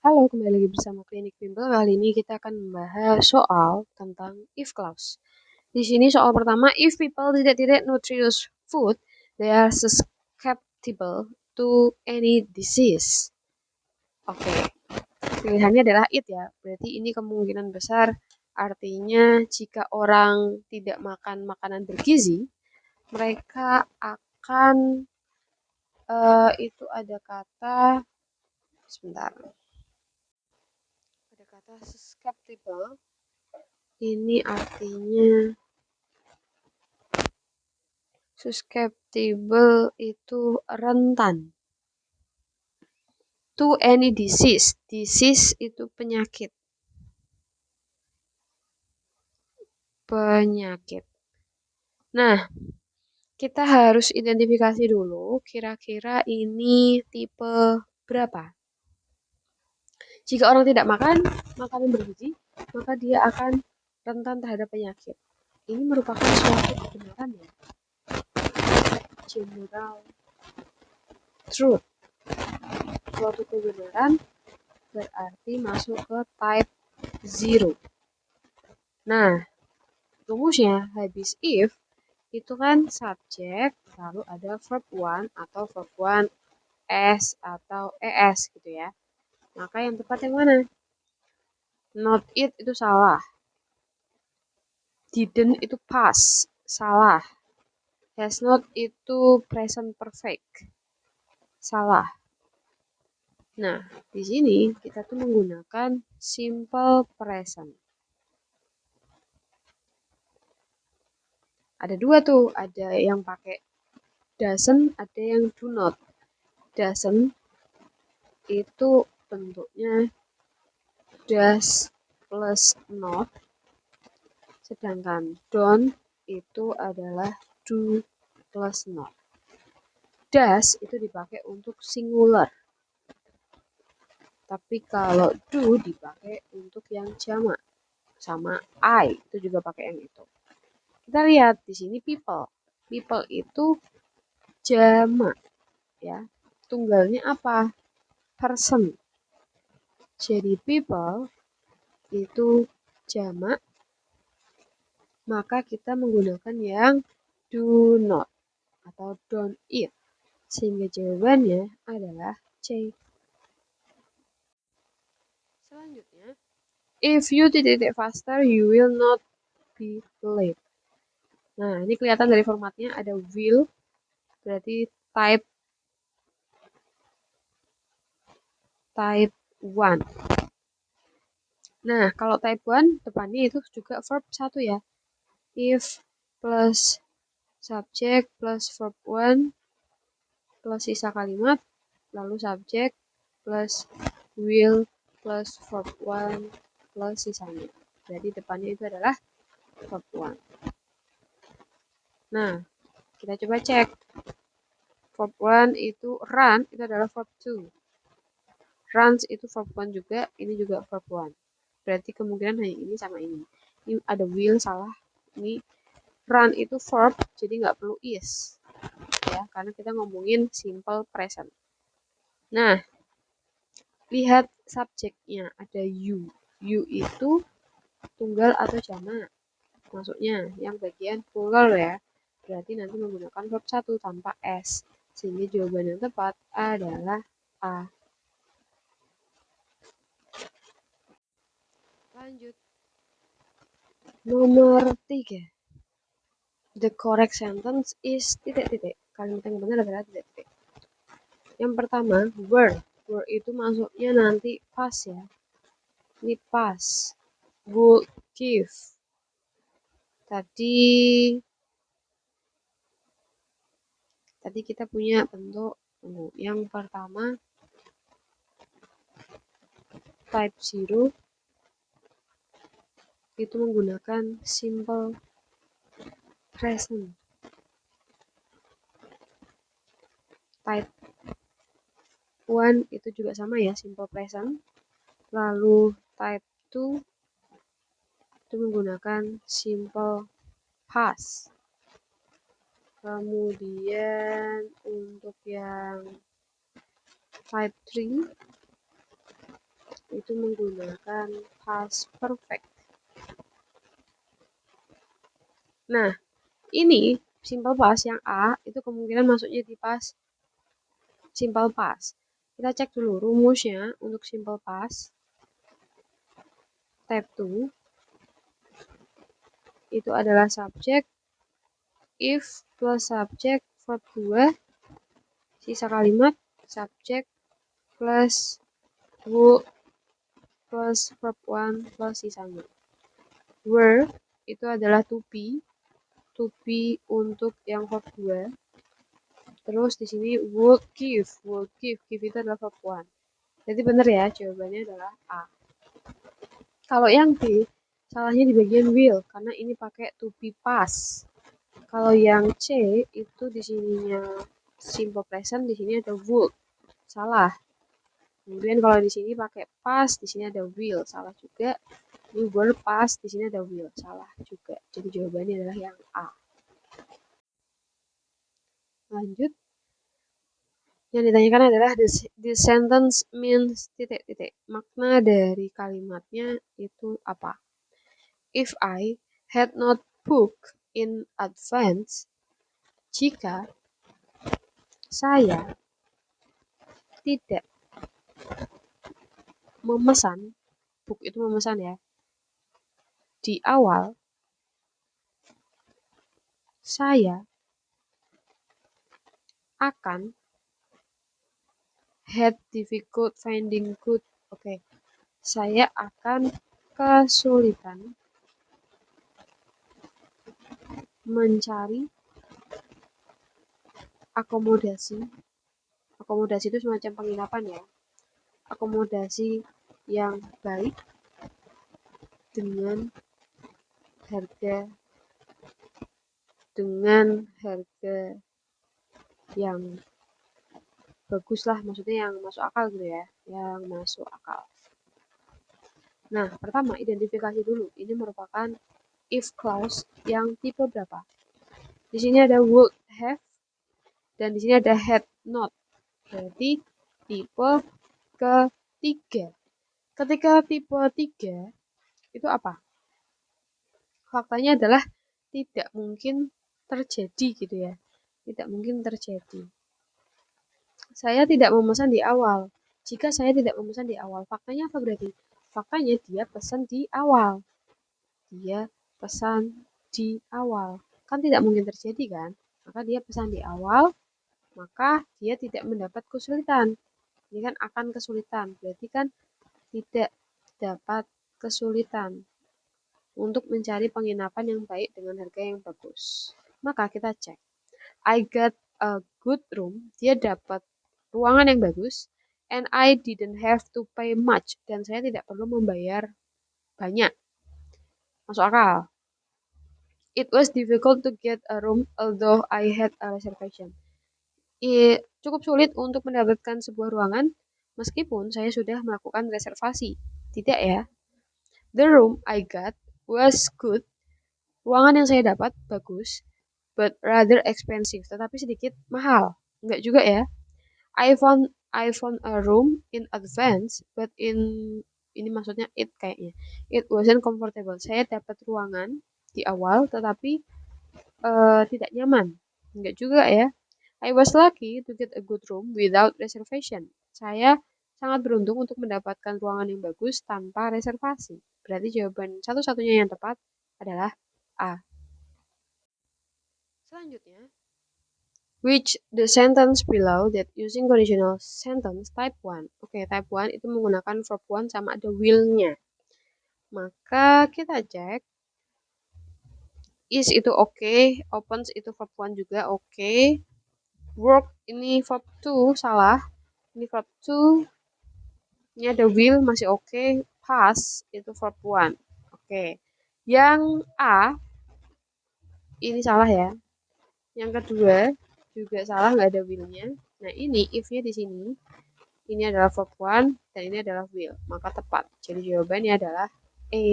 Halo, kembali lagi bersama Klinik Bimbel. Kali ini kita akan membahas soal tentang if clause. Di sini soal pertama, if people tidak nutritious food, they are susceptible to any disease. Oke, pilihannya adalah it ya. Berarti ini kemungkinan besar artinya jika orang tidak makan makanan bergizi, mereka akan itu ada kata sebentar. Ada kata susceptible. Ini artinya susceptible itu rentan. To any disease. Disease itu penyakit. Penyakit. Nah, kita harus identifikasi dulu kira-kira ini tipe berapa. Jika orang tidak makan makanan bergizi, maka dia akan rentan terhadap penyakit. Ini merupakan suatu kebenaran ya. General truth. Suatu kebenaran berarti masuk ke type 0. Nah, rumusnya habis if itu kan subjek, lalu ada verb 1 atau verb 1 s atau es gitu ya. Maka yang tepat yang mana? Not it itu salah. Didn't itu past, salah. Has not itu present perfect, salah. Nah, di sini kita tuh menggunakan simple present. Ada dua tuh, ada yang pakai doesn't, ada yang do not. Doesn't itu bentuknya does plus not, sedangkan don't itu adalah do plus not. Does itu dipakai untuk singular, tapi kalau do dipakai untuk yang jamak. Sama I itu juga pakai yang itu. Kita lihat di sini people. People itu jamak ya. Tunggalnya apa? Person. Jadi people itu jamak, maka kita menggunakan yang do not atau don't eat. Sehingga jawabannya adalah C. Selanjutnya, if you titik faster, you will not be late. Nah, ini kelihatan dari formatnya ada will, berarti type 1. Nah, kalau type 1 depannya itu juga verb 1 ya. If plus subject plus verb 1 plus sisa kalimat, lalu subject plus will plus verb 1 plus sisanya. Jadi depannya itu adalah verb 1. Nah, kita coba cek. Verb 1 itu run, itu adalah verb 2. Runs itu verb 1 juga, ini juga verb 1. Berarti kemungkinan hanya ini sama ini. Ini ada will, salah. Ini run itu verb, jadi nggak perlu is. Ya, karena kita ngomongin simple present. Nah, lihat subjeknya, ada you. You itu tunggal atau jamak. Masuknya yang bagian plural ya. Berarti nanti menggunakan verb 1 tanpa s. Sehingga jawaban yang tepat adalah A. Lanjut. Nomor 3. The correct sentence is titik-titik. Kalimat yang benar adalah titik-titik. Yang pertama, were. Were itu masuknya nanti pas ya. Ini pas. Would give. Tadi kita punya bentuk yang pertama type 0 itu menggunakan simple present. Type 1 itu juga sama ya, simple present. Lalu type 2 itu menggunakan simple past. Kemudian untuk yang type 3 itu menggunakan past perfect. Nah, ini simple past yang A itu kemungkinan masuknya di past simple past. Kita cek dulu rumusnya untuk simple past. Step 2 itu adalah subject, if plus subject verb 2, sisa kalimat subject plus would plus verb 1 plus sisanya. Were itu adalah to be untuk yang verb 2. Terus di sini would give itu adalah verb 1. Jadi benar ya, jawabannya adalah A. Kalau yang B, salahnya di bagian will karena ini pakai to be past. Kalau yang C itu di sininya simple present, di sini ada would. Salah. Kemudian kalau di sini pakai past, di sini ada will. Salah juga. Ini were past, di sini ada will. Salah juga. Jadi jawabannya adalah yang A. Lanjut. Yang ditanyakan adalah the sentence means titik-titik. Makna dari kalimatnya itu apa? If I had not booked in advance, jika saya tidak memesan, book itu memesan ya, di awal, saya akan had difficult finding good. Oke. Saya akan kesulitan mencari akomodasi. Akomodasi itu semacam penginapan ya. Akomodasi yang baik dengan harga yang bagus lah, maksudnya yang masuk akal gitu ya, yang masuk akal. Nah, pertama identifikasi dulu. Ini merupakan if clause yang tipe berapa? Di sini ada would have dan di sini ada had not. Berarti tipe ketiga. Ketika tipe 3 itu apa? Faktanya adalah tidak mungkin terjadi gitu ya. Tidak mungkin terjadi. Saya tidak memesan di awal. Jika saya tidak memesan di awal, faktanya apa berarti? Faktanya dia pesan di awal. Dia pesan di awal. Kan tidak mungkin terjadi kan? Maka dia pesan di awal, maka dia tidak mendapat kesulitan. Ini kan akan kesulitan. Berarti kan tidak dapat kesulitan untuk mencari penginapan yang baik dengan harga yang bagus. Maka kita cek. I got a good room. Dia dapat ruangan yang bagus. And I didn't have to pay much. Dan saya tidak perlu membayar banyak. Masuk akal. It was difficult to get a room although I had a reservation. Cukup sulit untuk mendapatkan sebuah ruangan meskipun saya sudah melakukan reservasi. Tidak ya. The room I got was good. Ruangan yang saya dapat bagus, but rather expensive, tetapi sedikit mahal. Enggak juga ya. I found a room in advance, but ini maksudnya it kayaknya. It wasn't comfortable. Saya dapat ruangan di awal, tetapi tidak nyaman. Enggak juga ya. I was lucky to get a good room without reservation. Saya sangat beruntung untuk mendapatkan ruangan yang bagus tanpa reservasi. Berarti jawaban satu-satunya yang tepat adalah A. Selanjutnya, which the sentence below that using conditional sentence type 1. Oke, type 1 itu menggunakan verb 1 sama ada will-nya. Maka kita cek. Is itu oke, opens itu verb 1 juga oke. Work ini verb 2 salah. Ini verb 2. Ini ada will masih oke. Pass itu verb 1. Oke. Yang A ini salah ya. Yang kedua juga salah, nggak ada will-nya. Nah ini if-nya di sini. Ini adalah verb 1 dan ini adalah will. Maka tepat. Jadi jawabannya adalah A.